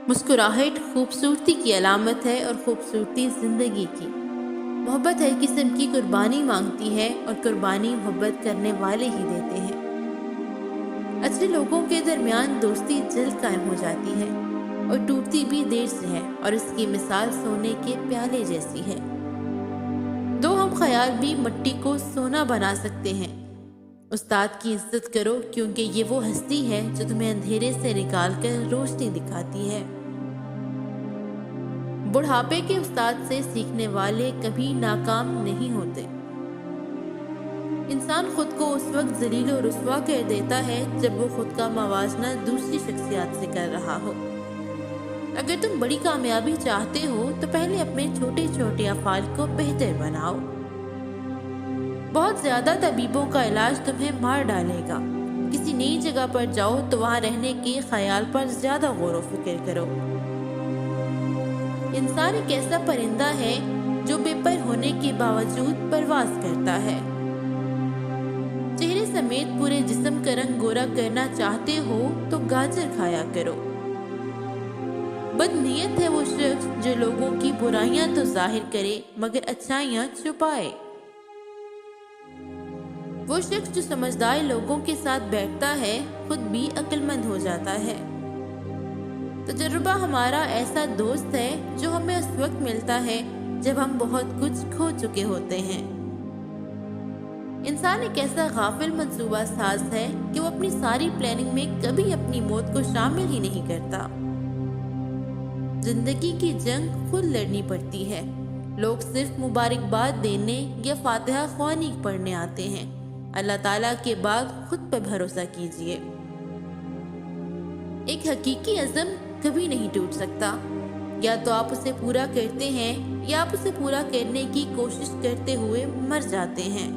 मुस्कुराहट खूबसूरती की अलामत है और खूबसूरती ज़िंदगी की। मोहब्बत हर किस्म की कुर्बानी मांगती है और कुर्बानी मोहब्बत करने वाले ही देते हैं। अच्छे लोगों के दरमियान दोस्ती जल्द कायम हो जाती है और टूटती भी देर से है, और इसकी मिसाल सोने के प्याले जैसी है। दो हम ख्याल भी मिट्टी को सोना बना सकते हैं। उस्ताद की इज्जत करो, क्योंकि ये वो हस्ती है जो तुम्हें अंधेरे से निकाल कर रोशनी दिखाती है। बुढ़ापे के उस्ताद से सीखने वाले कभी नाकाम नहीं होते। इंसान खुद को उस वक्त जलील और रुस्वा कर देता है जब वो खुद का मवाजना दूसरी शख्सियत से कर रहा हो। अगर तुम बड़ी कामयाबी चाहते हो तो पहले अपने छोटे छोटे अफ़ाल को बेहतर बनाओ। बहुत ज्यादा तबीबों का इलाज तुम्हें मार डालेगा। किसी नई जगह पर जाओ तो वहाँ रहने के ख्याल पर ज्यादा गौर व फिक्र करो। इंसान एक ऐसा परिंदा है जो बेपर होने के बावजूद परवाज करता है। चेहरे समेत पूरे जिस्म का रंग गोरा करना चाहते हो तो गाजर खाया करो। बदनीयत है वो शख्स जो लोगों की बुराइयां तो जाहिर करे मगर अच्छाइयां छुपाए। वो शख्स जो समझदार लोगों के साथ बैठता है खुद भी अक्लमंद हो जाता है। तजुर्बा हमारा ऐसा दोस्त है जो हमें उस वक्त मिलता है जब हम बहुत कुछ खो चुके होते हैं। इंसान एक ऐसा गाफिल मंसूबा साज है कि वो अपनी सारी प्लानिंग में कभी अपनी मौत को शामिल ही नहीं करता। जिंदगी की जंग खुद लड़नी पड़ती है। लोग सिर्फ मुबारकबाद देने या फातिहा ख्वानी पढ़ने आते हैं। अल्लाह ताला के बाद खुद पर भरोसा कीजिए। एक हकीकी अज़म कभी नहीं टूट सकता। या तो आप उसे पूरा करते हैं या आप उसे पूरा करने की कोशिश करते हुए मर जाते हैं।